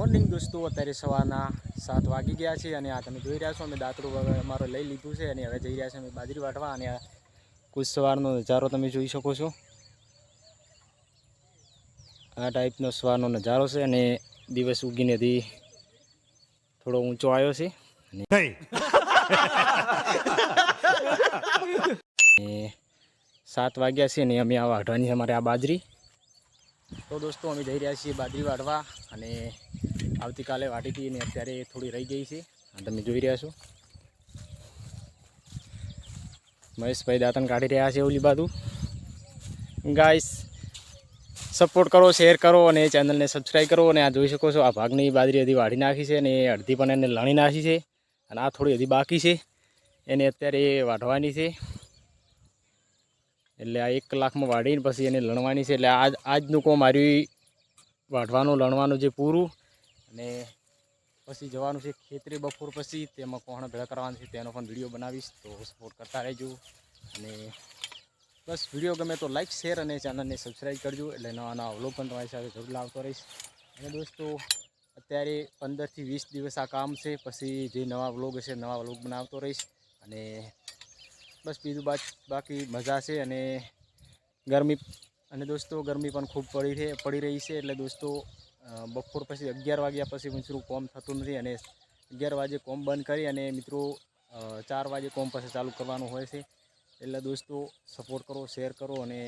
Morning દોસ્તો, અત્યારે સવારના 7 વાગી ગયા છે અને આ તમે જોઈ રહ્યા છો અમે દાંતરું અમારો લઈ લીધું છે અને હવે જઈ રહ્યા છે અમે બાજરી વાટવા. અને આ કુછ સવારનો નજારો તમે જોઈ શકો છો. આ ટાઈપનો સવારનો નજારો છે અને દિવસ ઉગીને થોડો ઊંચો આવ્યો છે. 7 વાગ્યા છે ને અમે આ વાટવાની અમારે આ બાજરી. તો દોસ્તો અમે જઈ રહ્યા છીએ બાજરી વાટવા અને આવતીકાલે વાટી હતી અને અત્યારે થોડી રહી ગઈ છે. તમે જોઈ રહ્યા છો મહેશભાઈ દાંતણ કાઢી રહ્યા છે ઓલી બાજુ. ગાઈસ સપોર્ટ કરો, શેર કરો અને ચેનલને સબસ્ક્રાઈબ કરો. અને આ જોઈ શકો છો આ ભાગની બાજરી હજી વાઢી નાખી છે અને અડધી પણ એને લણી નાખી છે અને આ થોડી હજી બાકી છે એને અત્યારે વાઢવાની છે. એટલે આ 1 કલાકમાં વાઢીને પછી એને લણવાની છે. એટલે આજનું કોમ મારી વાઢવાનું લણવાનું જે પૂરું અને પછી જવાનું છે ખેતરે બપોર પછી. તેમાં કોણ ભેળા કરવાનું છે તેનો પણ વિડીયો બનાવીશ, તો સપોર્ટ કરતા રહેજો. અને બસ વિડીયો ગમે તો લાઈક, શેર અને ચેનલને સબસ્ક્રાઈબ કરજો. એટલે નવા નવા વ્લોગ પણ તમારી સાથે જરૂર લાવતો રહીશ. અને દોસ્તો અત્યારે 15 થી 20 દિવસ આ કામ છે, પછી જે નવા વ્લોગ હશે નવા વ્લોગ બનાવતો રહીશ. અને બસ બીજું બાકી મજા છે અને ગરમી. અને દોસ્તો ગરમી પણ ખૂબ પડી રહી છે. એટલે દોસ્તો બપોર પછી 11 વાગ્યા પછી મિત્રો કોમ થતું નથી અને 11 વાગે કોમ બંધ કરી અને મિત્રો 4 વાગે કોમ પછી ચાલુ કરવાનું હોય છે. એટલે દોસ્તો સપોર્ટ કરો, શેર કરો. અને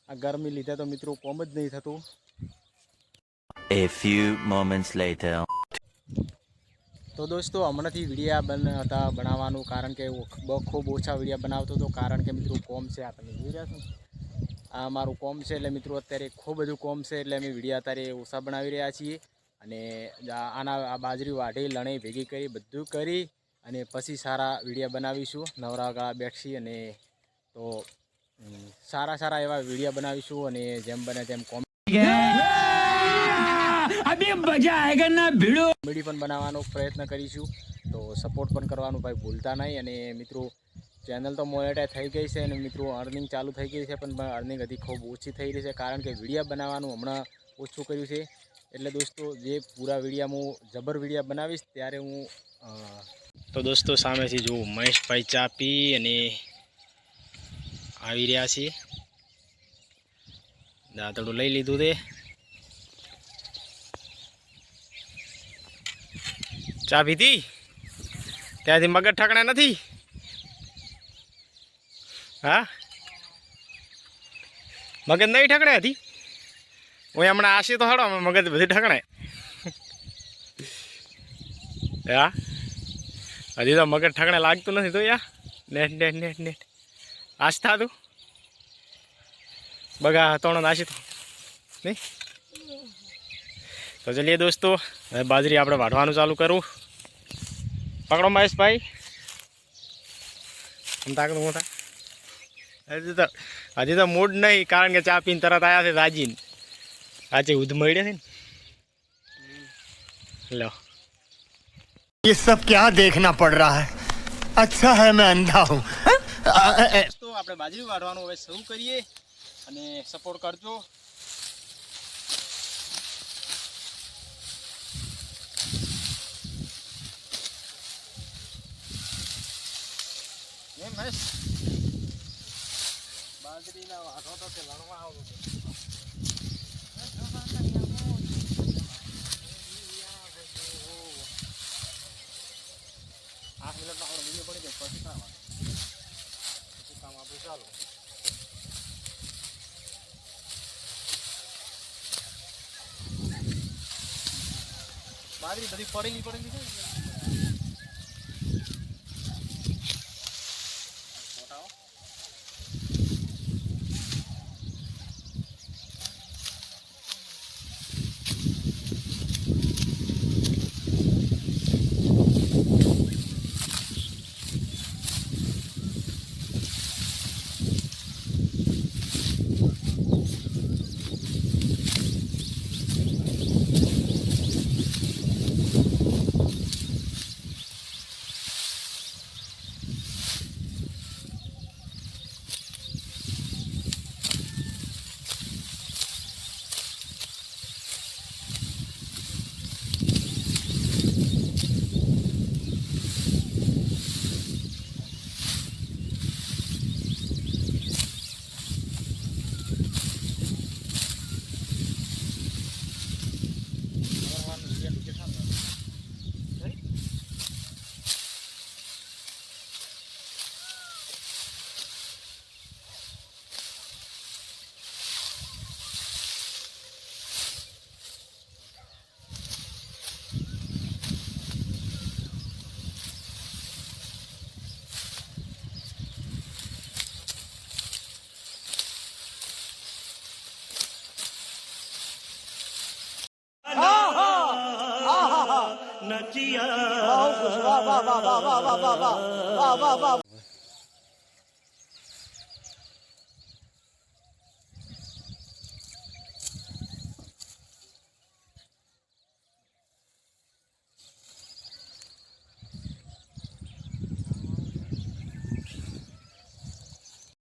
આ ગરમી લીધે તો મિત્રો કોમ જ નહીં થતું. A few moments later. તો દોસ્તો હમણાંથી વિડીયા હતા બનાવવાનું, કારણ કે ખૂબ ઓછા વિડીયા બનાવતો હતો, કારણ કે મિત્રો કોમ છે. આ તમે જોઈ રહ્યા છો આ મારું કોમ છે. એટલે મિત્રો અત્યારે ખૂબ બધું કોમ છે એટલે અમે વિડીયા અત્યારે ઓછા બનાવી રહ્યા છીએ. અને આ બાજરી વાઢી લણી ભેગી કરી બધું કરી અને પછી સારા વિડીયા બનાવીશું. નવરા ગાળા બેઠી અને તો સારા એવા વિડીયા બનાવીશું અને જેમ બને તેમ કોમેડી પણ બનાવવાનો પ્રયત્ન કરીશું. તો સપોર્ટ પણ કરવાનું ભાઈ ભૂલતા નહીં. અને મિત્રો ચેનલ તો મોનેટાઈઝ થઈ ગઈ છે અને મિત્રો અર્નિંગ ચાલુ થઈ ગઈ છે, પણ અર્નિંગ હજી ખૂબ ઓછી થઈ રહી છે, કારણ કે વિડીયા બનાવવાનું હમણાં ઓછું કર્યું છે. એટલે દોસ્તો જે પૂરા વિડીયા હું જબર વિડીયા બનાવીશ ત્યારે હું તો દોસ્તો સામેથી જોઉં મહેશભાઈ ચા પી અને આવી રહ્યા છીએ. દાંતડું લઈ લીધું તે ચા પીધી ત્યાંથી મગજ ઠકણા નથી. હા મગજ નહીં ઠકણે હતી. હું હમણાં આશી તો હડો મગજ બધી ઠકણે. હા હજી તો મગજ ઠકણે લાગતું નથી. તો નેટ આસ્થા તું બગા તોણો નાસી તો નહીં. તો ચલીએ દોસ્તો હવે બાજરી આપણે વાઢવાનું ચાલુ કરું. પકડો મહેશભાઈ તાકતું હું હજી તો મૂડ નહીં, કારણ કે ચા પીને તરત આવ્યા છે રાજીને. આજે ઉધ મળ્યા છે ને. લો ये सब क्या देखना पड़ रहा है? अच्छा है मैं अंधा हूँ. તો આપણે બાજરી વાઢવાનું હવે શરૂ કરીએ અને સપોર્ટ કરજો. બાજરીના વાઢો તો તે લણવા આવું છે. 8 મિનિટમાં આપણે વિડીયો પડી જાય પછી કામ આપણું ચાલુ. બાજરી બધી પડેલી છે. વાહ, વાહ, વાહ, વાહ, વાહ, વાહ, વાહ, વાહ, વાહ, વાહ, વાહ, વાહ.